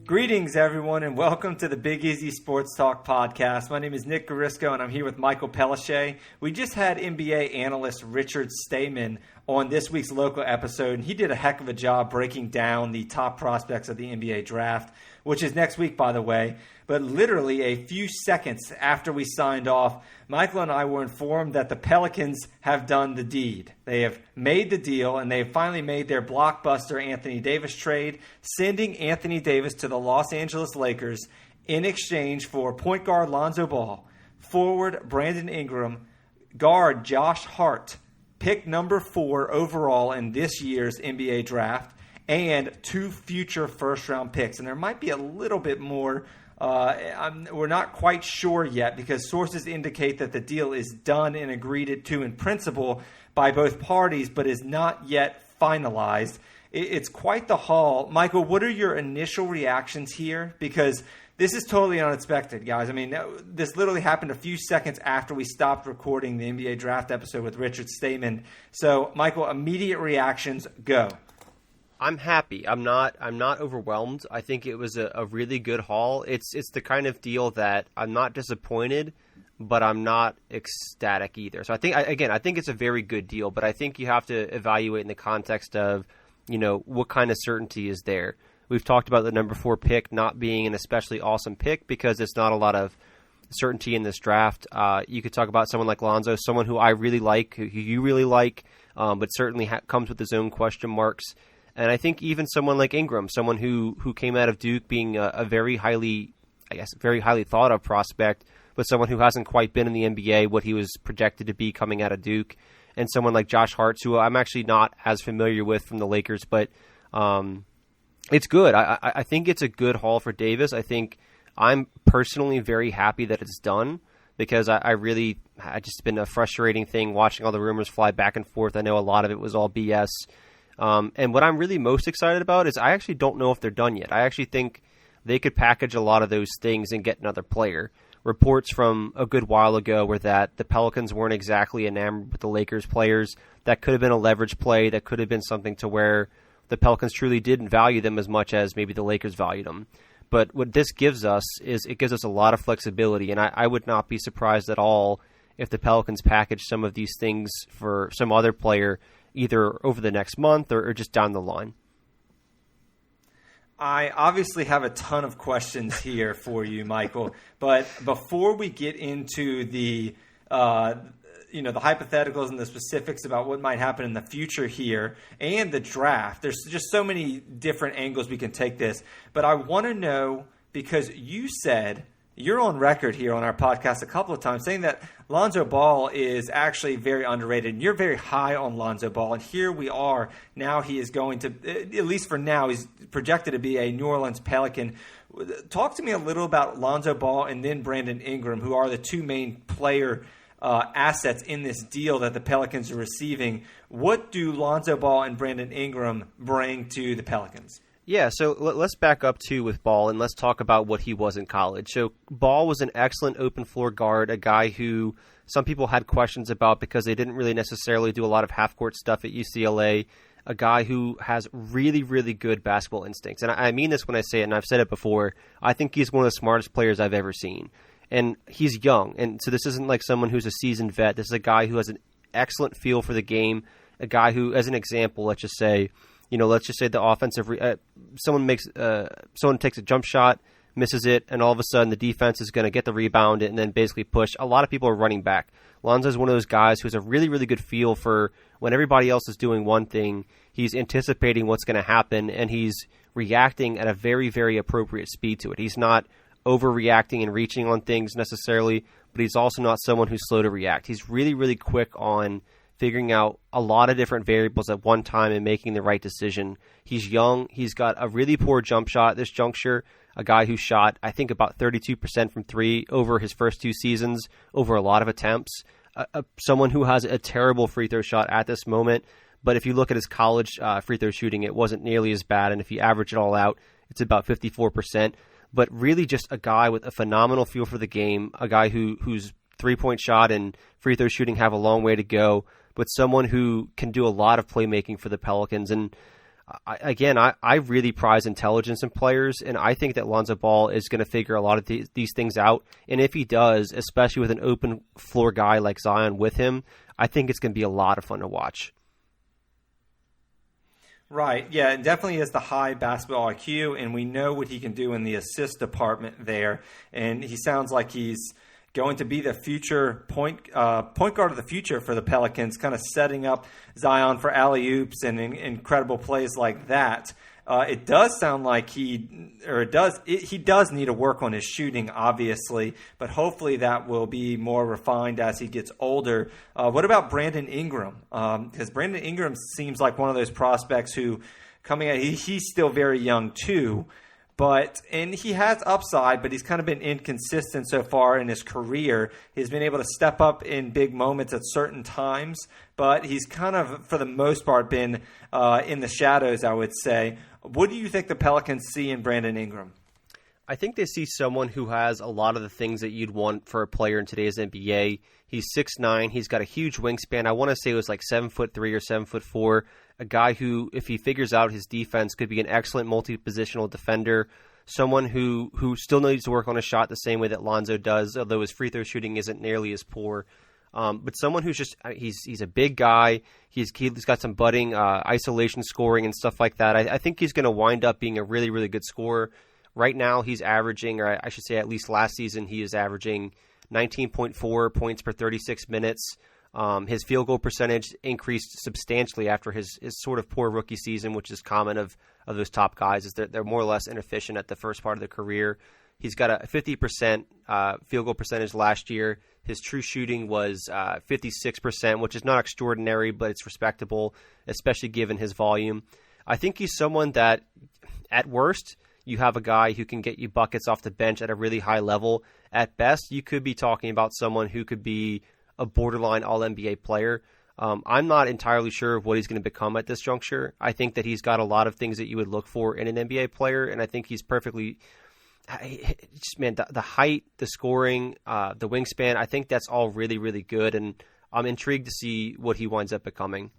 Greetings, everyone, and welcome to the Big Easy Sports Talk podcast. My name is Nick Garisco, and I'm here with Michael Pelichet. We just had NBA analyst Richard Stayman on this week's local episode, and he did a heck of a job breaking down the top prospects of the NBA draft, which is next week, by the way. But literally a few seconds after we signed off, Michael and I were informed that the Pelicans have done the deed. They have made the deal, and they have finally made their blockbuster Anthony Davis trade, sending Anthony Davis to the Los Angeles Lakers in exchange for point guard Lonzo Ball, forward Brandon Ingram, guard Josh Hart, pick number 4 overall in this year's NBA draft, and 2 future first-round picks. And there might be a little bit more. We're not quite sure yet because sources indicate that the deal is done and agreed to in principle by both parties, but is not yet finalized. It's quite the haul. Michael, what are your initial reactions here? Because this is totally unexpected, guys. I mean, this literally happened a few seconds after we stopped recording the NBA draft episode with Richard Stayman. So, Michael, immediate reactions, go. I'm happy. I'm not overwhelmed. I think it was a really good haul. It's the kind of deal that I'm not disappointed, but I'm not ecstatic either. So I think it's a very good deal, but I think you have to evaluate in the context of, what kind of certainty is there. We've talked about the number 4 pick not being an especially awesome pick because there's not a lot of certainty in this draft. You could talk about someone like Lonzo, someone who I really like, who you really like, but certainly comes with his own question marks. And I think even someone like Ingram, someone who came out of Duke being a very highly thought of prospect, but someone who hasn't quite been in the NBA, what he was projected to be coming out of Duke, and someone like Josh Hart, who I'm actually not as familiar with from the Lakers, but it's good. I think it's a good haul for Davis. I think I'm personally very happy that it's done because I just been a frustrating thing watching all the rumors fly back and forth. I know a lot of it was all BS. And what I'm really most excited about is I actually don't know if they're done yet. I actually think they could package a lot of those things and get another player. Reports from a good while ago were that the Pelicans weren't exactly enamored with the Lakers players. That could have been a leverage play. That could have been something to where the Pelicans truly didn't value them as much as maybe the Lakers valued them. But what this gives us is it gives us a lot of flexibility, and I would not be surprised at all if the Pelicans package some of these things for some other player either over the next month or just down the line. I obviously have a ton of questions here for you, Michael. But before we get into the hypotheticals and the specifics about what might happen in the future here and the draft, there's just so many different angles we can take this. But I want to know, because you said you're on record here on our podcast a couple of times saying that Lonzo Ball is actually very underrated, and you're very high on Lonzo Ball. And here we are. Now he is going to, at least for now, he's projected to be a New Orleans Pelican. Talk to me a little about Lonzo Ball and then Brandon Ingram, who are the 2 main player assets in this deal that the Pelicans are receiving. What do Lonzo Ball and Brandon Ingram bring to the Pelicans? Yeah, so let's back up too with Ball, and let's talk about what he was in college. So Ball was an excellent open floor guard, a guy who some people had questions about because they didn't really necessarily do a lot of half-court stuff at UCLA, a guy who has really, really good basketball instincts. And I mean this when I say it, and I've said it before, I think he's one of the smartest players I've ever seen. And he's young, and so this isn't like someone who's a seasoned vet. This is a guy who has an excellent feel for the game, a guy who, as an example, let's just say the offensive someone takes a jump shot, misses it, and all of a sudden the defense is going to get the rebound and then basically push. A lot of people are running back. Lonzo is one of those guys who has a really, really good feel for when everybody else is doing one thing, he's anticipating what's going to happen, and he's reacting at a very, very appropriate speed to it. He's not overreacting and reaching on things necessarily, but he's also not someone who's slow to react. He's really, really quick on figuring out a lot of different variables at one time and making the right decision. He's young. He's got a really poor jump shot at this juncture, a guy who shot, I think, about 32% from 3 over his first 2 seasons, over a lot of attempts. Someone who has a terrible free throw shot at this moment, but if you look at his college free throw shooting, it wasn't nearly as bad, and if you average it all out, it's about 54%. But really just a guy with a phenomenal feel for the game, a guy whose three-point shot and free throw shooting have a long way to go, but someone who can do a lot of playmaking for the Pelicans. And I really prize intelligence in players, and I think that Lonzo Ball is going to figure a lot of these things out. And if he does, especially with an open floor guy like Zion with him, I think it's going to be a lot of fun to watch. Right, yeah, and definitely has the high basketball IQ, and we know what he can do in the assist department there. And he sounds like he's going to be the future point guard of the future for the Pelicans, kind of setting up Zion for alley-oops and incredible plays like that. It does sound like he does need to work on his shooting, obviously, but hopefully that will be more refined as he gets older. What about Brandon Ingram? Because Brandon Ingram seems like one of those prospects who, coming out, he's still very young too, and he has upside, but he's kind of been inconsistent so far in his career. He's been able to step up in big moments at certain times, but he's kind of, for the most part, been in the shadows, I would say. What do you think the Pelicans see in Brandon Ingram? I think they see someone who has a lot of the things that you'd want for a player in today's NBA. He's 6'9". He's got a huge wingspan. I want to say it was like 7'3" or 7'4". A guy who, if he figures out his defense, could be an excellent multi-positional defender. Someone who still needs to work on his shot the same way that Lonzo does, although his free throw shooting isn't nearly as poor. But someone who's just he's a big guy. He's got some budding isolation scoring and stuff like that. I think he's going to wind up being a really, really good scorer. Right now he's averaging, or I should say at least last season, he is averaging 19.4 points per 36 minutes. His field goal percentage increased substantially after his sort of poor rookie season, which is common of those top guys, is they're more or less inefficient at the first part of their career. He's got a 50% field goal percentage last year. His true shooting was 56%, which is not extraordinary, but it's respectable, especially given his volume. I think he's someone that, at worst, you have a guy who can get you buckets off the bench at a really high level. At best, you could be talking about someone who could be a borderline All-NBA player. I'm not entirely sure of what he's going to become at this juncture. I think that he's got a lot of things that you would look for in an NBA player, and I think he's perfectly... Man, the height, the scoring, the wingspan, I think that's all really, really good, and I'm intrigued to see what he winds up becoming.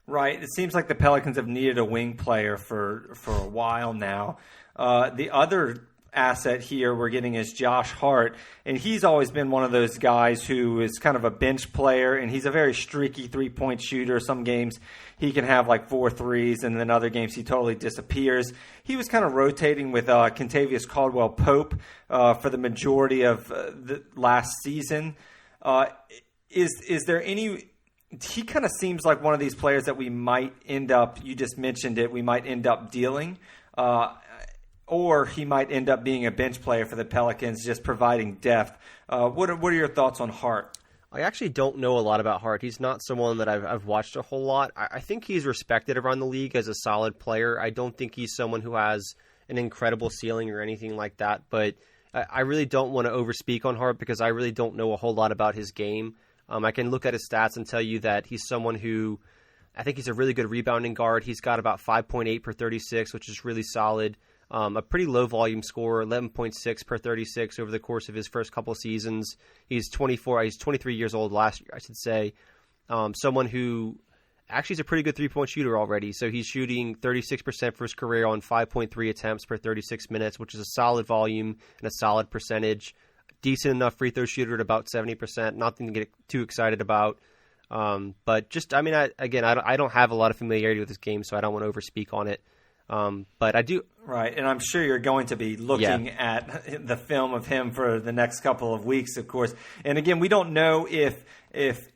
Right. It seems like the Pelicans have needed a wing player for a while now. The other asset here we're getting is Josh Hart, and he's always been one of those guys who is kind of a bench player, and he's a very streaky three-point shooter. Some games he can have like 4 threes, and then other games he totally disappears. He was kind of rotating with Kentavious Caldwell-Pope for the majority of the last season. Is there any... He kind of seems like one of these players that we might end up, you just mentioned it, we might end up dealing. Or he might end up being a bench player for the Pelicans, just providing depth. What are your thoughts on Hart? I actually don't know a lot about Hart. He's not someone that I've watched a whole lot. I think he's respected around the league as a solid player. I don't think he's someone who has an incredible ceiling or anything like that. But I really don't want to overspeak on Hart because I really don't know a whole lot about his game. I can look at his stats and tell you that he's someone who, I think he's a really good rebounding guard. He's got about 5.8 per 36, which is really solid. A pretty low volume scorer, 11.6 per 36 over the course of his first couple seasons. He's 23 years old last year, I should say. Someone who actually is a pretty good three-point shooter already. So he's shooting 36% for his career on 5.3 attempts per 36 minutes, which is a solid volume and a solid percentage. Decent enough free throw shooter at about 70%. Nothing to get too excited about. But just, I mean, I don't have a lot of familiarity with this game, so I don't want to overspeak on it. But I do. Right, and I'm sure you're going to be looking at the film of him for the next couple of weeks, of course. And again, we don't know if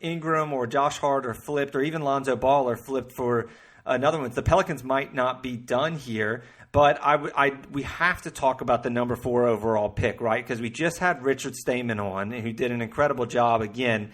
Ingram or Josh Hart are flipped, or even Lonzo Ball are flipped for another one. The Pelicans might not be done here, but we have to talk about the number 4 overall pick, right? Because we just had Richard Stayman on, who did an incredible job again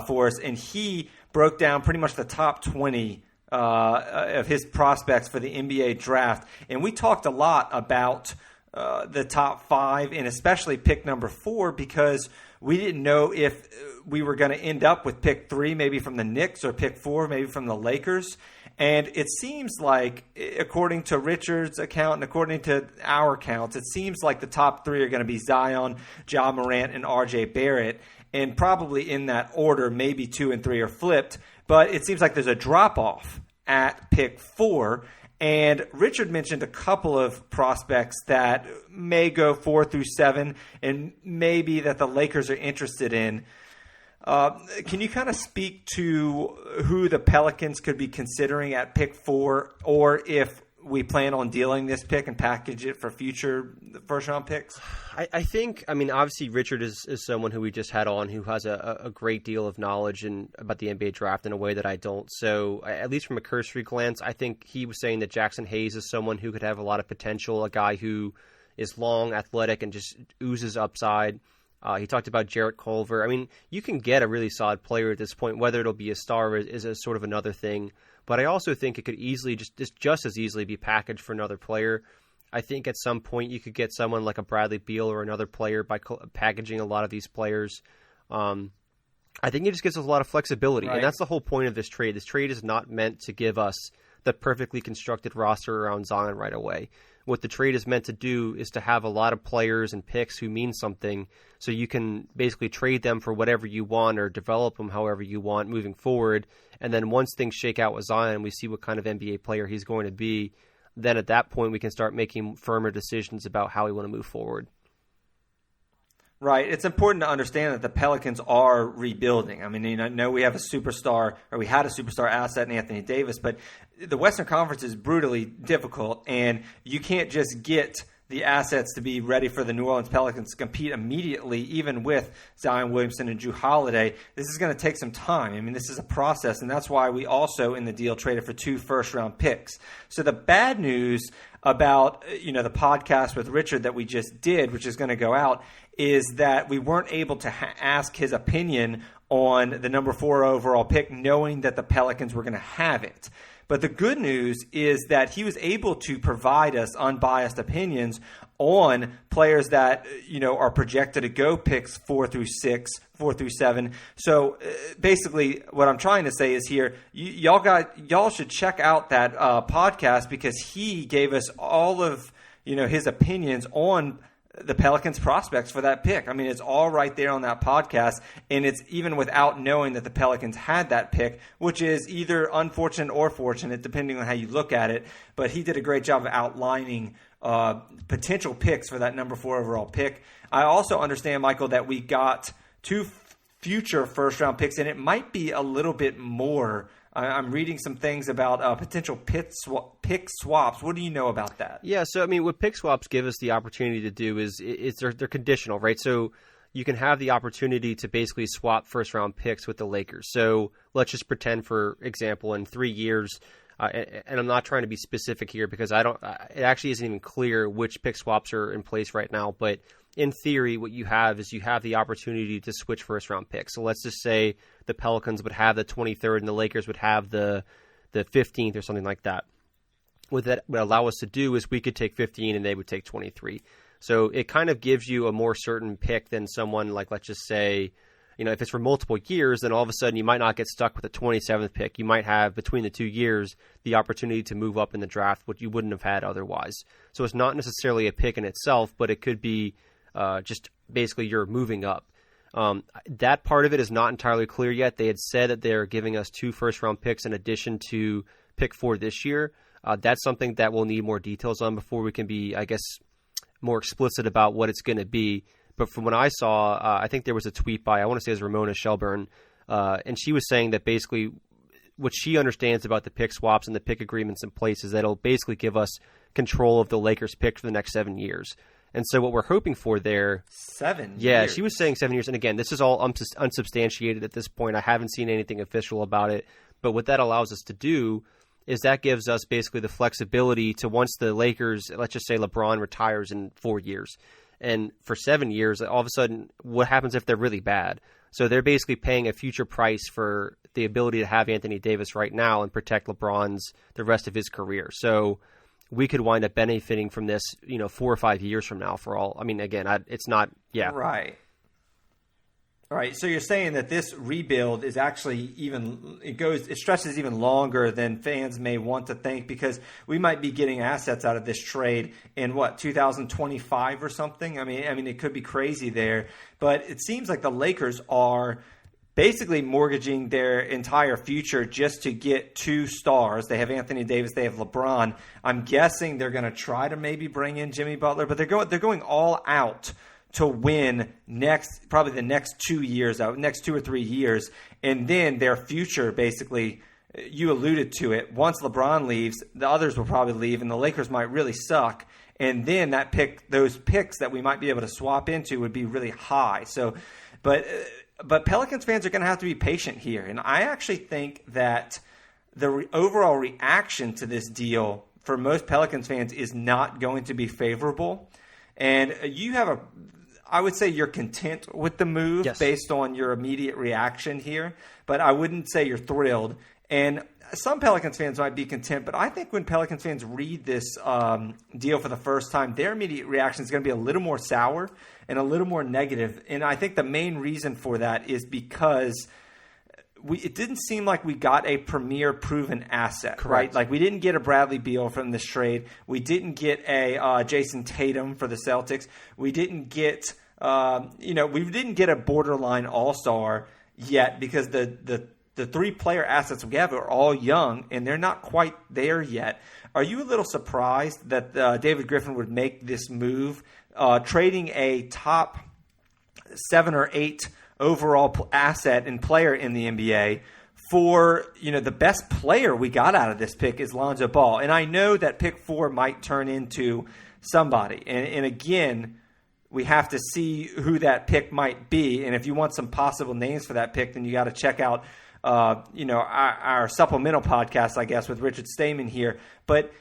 for us, and he broke down pretty much the top 20 of his prospects for the NBA draft. And we talked a lot about the top 5 and especially pick number 4 because we didn't know if we were going to end up with pick 3 maybe from the Knicks or pick 4 maybe from the Lakers. And it seems like, according to Richard's account and according to our accounts, it seems like the top 3 are going to be Zion, Ja Morant, and RJ Barrett. And probably in that order, maybe 2 and 3 are flipped. But it seems like there's a drop-off at pick 4. And Richard mentioned a couple of prospects that may go 4 through 7 and maybe that the Lakers are interested in. Can you kind of speak to who the Pelicans could be considering at pick 4, or if we plan on dealing this pick and package it for future first-round picks? I think, obviously Richard is someone who we just had on who has a great deal of knowledge about the NBA draft in a way that I don't. So at least from a cursory glance, I think he was saying that Jackson Hayes is someone who could have a lot of potential, a guy who is long, athletic, and just oozes upside. He talked about Jarrett Culver. You can get a really solid player at this point. Whether it'll be a star is a sort of another thing. But I also think it could easily, just as easily, be packaged for another player. I think at some point you could get someone like a Bradley Beal or another player by packaging a lot of these players. I think it just gives us a lot of flexibility. Right. And that's the whole point of this trade. This trade is not meant to give us the perfectly constructed roster around Zion right away. What the trade is meant to do is to have a lot of players and picks who mean something, so you can basically trade them for whatever you want or develop them however you want moving forward. And then once things shake out with Zion, we see what kind of NBA player he's going to be, then at that point we can start making firmer decisions about how we want to move forward. Right. It's important to understand that the Pelicans are rebuilding. I know we have a superstar, or we had a superstar asset in Anthony Davis, but the Western Conference is brutally difficult, and you can't just get the assets to be ready for the New Orleans Pelicans to compete immediately, even with Zion Williamson and Jrue Holiday. This is going to take some time. This is a process, and that's why we also, in the deal, traded for 2 first-round picks. So the bad news about the podcast with Richard that we just did, which is going to go out, is that we weren't able to ask his opinion on the number 4 overall pick, knowing that the Pelicans were going to have it. But the good news is that he was able to provide us unbiased opinions on players that are projected to go picks 4 through 6, 4 through 7. So basically, what I'm trying to say is here, y'all should check out that podcast, because he gave us all of his opinions on the Pelicans prospects for that pick. It's all right there on that podcast, and it's even without knowing that the Pelicans had that pick, which is either unfortunate or fortunate, depending on how you look at it. But he did a great job of outlining potential picks for that number 4 overall pick. I also understand, Michael, that we got 2 future first-round picks, and it might be a little bit more. I'm reading some things about potential pick swaps. What do you know about that? Yeah, so what pick swaps give us the opportunity to do is they're conditional, right? So you can have the opportunity to basically swap first-round picks with the Lakers. So let's just pretend, for example, in 3 years, and I'm not trying to be specific here because it actually isn't even clear which pick swaps are in place right now, but in theory, what you have is you have the opportunity to switch first-round picks. So let's just say the Pelicans would have the 23rd and the Lakers would have the 15th or something like that. What that would allow us to do is we could take 15 and they would take 23. So it kind of gives you a more certain pick than someone like, let's just say, if it's for multiple years, then all of a sudden you might not get stuck with the 27th pick. You might have, between the 2 years, the opportunity to move up in the draft, which you wouldn't have had otherwise. So it's not necessarily a pick in itself, but it could be just basically you're moving up. That part of it is not entirely clear yet. They had said that they're giving us 2 first-round picks in addition to pick 4 this year. That's something that we'll need more details on before we can be, I guess, more explicit about what it's going to be. But from what I saw, I think there was a tweet by, I want to say it was Ramona Shelburne, and she was saying that basically what she understands about the pick swaps and the pick agreements in place is that it'll basically give us control of the Lakers pick for the next 7 years. And so what we're hoping for there... 7 years? Yeah, she was saying 7 years. And again, this is all unsubstantiated at this point. I haven't seen anything official about it. But what that allows us to do is that gives us basically the flexibility to, once the Lakers, let's just say LeBron retires in 4 years, and for 7 years, all of a sudden, what happens if they're really bad? So they're basically paying a future price for the ability to have Anthony Davis right now and protect the rest of his career. So we could wind up benefiting from this, 4 or 5 years from now for all. Again, it's not, yeah. Right. All right. So you're saying that this rebuild is actually it stretches even longer than fans may want to think, because we might be getting assets out of this trade in 2025 or something. It could be crazy there, but it seems like the Lakers are basically mortgaging their entire future just to get 2 stars. They have Anthony Davis, they have LeBron. I'm guessing they're going to try to maybe bring in Jimmy Butler, but they're going all out to win probably the next 2 years out, next 2 or 3 years, and then their future basically. You alluded to it. Once LeBron leaves, the others will probably leave, and the Lakers might really suck. And then those picks that we might be able to swap into would be really high. So, but Pelicans fans are going to have to be patient here. And I actually think that the overall reaction to this deal for most Pelicans fans is not going to be favorable. And I would say you're content with the move based on your immediate reaction here, but I wouldn't say you're thrilled. And some Pelicans fans might be content, but I think when Pelicans fans read this deal for the first time, their immediate reaction is going to be a little more sour and a little more negative. And I think the main reason for that is because it didn't seem like we got a premier proven asset, Correct. Right? Like we didn't get a Bradley Beal from this trade. We didn't get a Jason Tatum for the Celtics. We didn't get we didn't get a borderline all-star yet because the 3-player assets we have are all young, and they're not quite there yet. Are you a little surprised that David Griffin would make this move, trading a top 7 or 8 overall asset and player in the NBA for, the best player we got out of this pick is Lonzo Ball? And I know that pick 4 might turn into somebody. And again, we have to see who that pick might be. And if you want some possible names for that pick, then you got to check out our supplemental podcast, I guess, with Richard Stayman here. But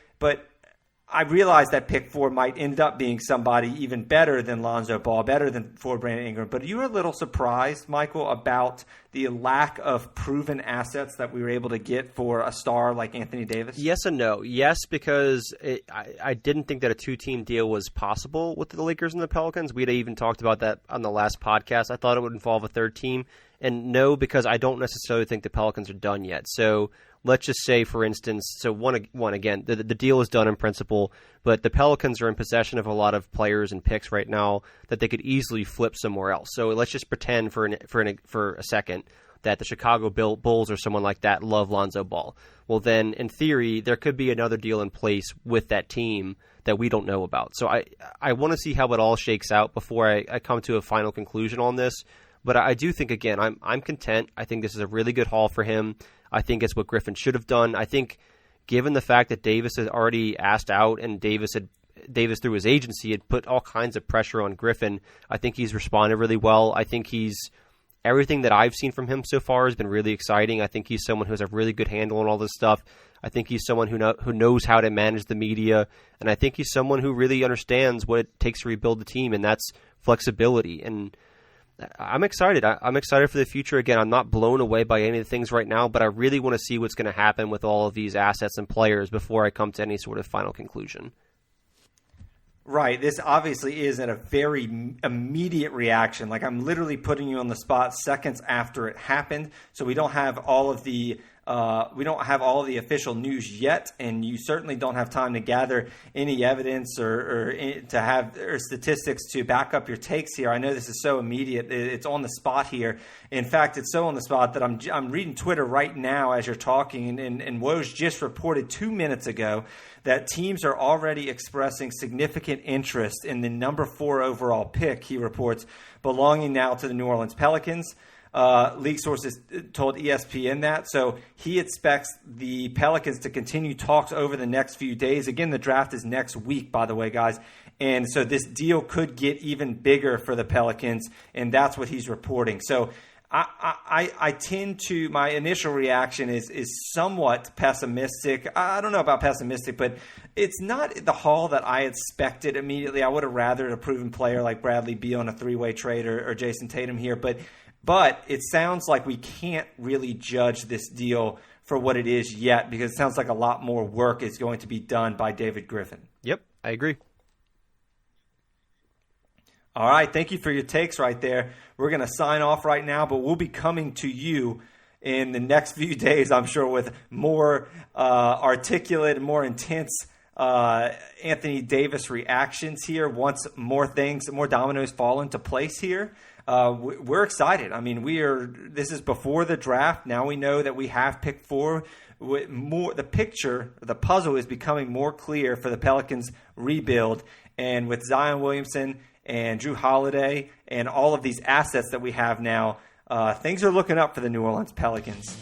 I realize that pick 4 might end up being somebody even better than Lonzo Ball, better than Brandon Ingram. But are you a little surprised, Michael, about the lack of proven assets that we were able to get for a star like Anthony Davis? Yes and no. Yes, because I didn't think that a 2-team deal was possible with the Lakers and the Pelicans. We'd even talked about that on the last podcast. I thought it would involve a 3rd team. And no, because I don't necessarily think the Pelicans are done yet. So let's just say, for instance, one again, the deal is done in principle, but the Pelicans are in possession of a lot of players and picks right now that they could easily flip somewhere else. So let's just pretend for a second that the Chicago Bulls or someone like that love Lonzo Ball. Well, then in theory, there could be another deal in place with that team that we don't know about. So I want to see how it all shakes out before I come to a final conclusion on this. But I do think, again, I'm content. I think this is a really good haul for him. I think it's what Griffin should have done. I think given the fact that Davis had already asked out and Davis through his agency had put all kinds of pressure on Griffin, I think he's responded really well. I think everything that I've seen from him so far has been really exciting. I think he's someone who has a really good handle on all this stuff. I think he's someone who knows how to manage the media, and I think he's someone who really understands what it takes to rebuild the team, and that's flexibility. And I'm excited. I'm excited for the future. Again, I'm not blown away by any of the things right now, but I really want to see what's going to happen with all of these assets and players before I come to any sort of final conclusion. Right. This obviously is a very immediate reaction. Like, I'm literally putting you on the spot seconds after it happened. So we don't have all of the official news yet, and you certainly don't have time to gather any evidence or to have statistics to back up your takes here. I know this is so immediate; it's on the spot here. In fact, it's so on the spot that I'm reading Twitter right now as you're talking, and Woj just reported 2 minutes ago that teams are already expressing significant interest in the number 4 overall pick. He reports belonging now to the New Orleans Pelicans. League sources told ESPN that. So he expects the Pelicans to continue talks over the next few days. Again, the draft is next week, by the way, guys. And so this deal could get even bigger for the Pelicans, and that's what he's reporting. So I tend to, my initial reaction is somewhat pessimistic. I don't know about pessimistic, but it's not the haul that I expected immediately. I would have rather a proven player like Bradley Beal on a 3-way trade or Jason Tatum here, but it sounds like we can't really judge this deal for what it is yet, because it sounds like a lot more work is going to be done by David Griffin. Yep, I agree. All right, thank you for your takes right there. We're going to sign off right now, but we'll be coming to you in the next few days, I'm sure, with more articulate and more intense Anthony Davis reactions here once more dominoes fall into place here. We're excited. I mean, this is before the draft. Now we know that we have pick 4. The puzzle is becoming more clear for the Pelicans rebuild. And with Zion Williamson and Drew Holiday and all of these assets that we have now, things are looking up for the New Orleans Pelicans.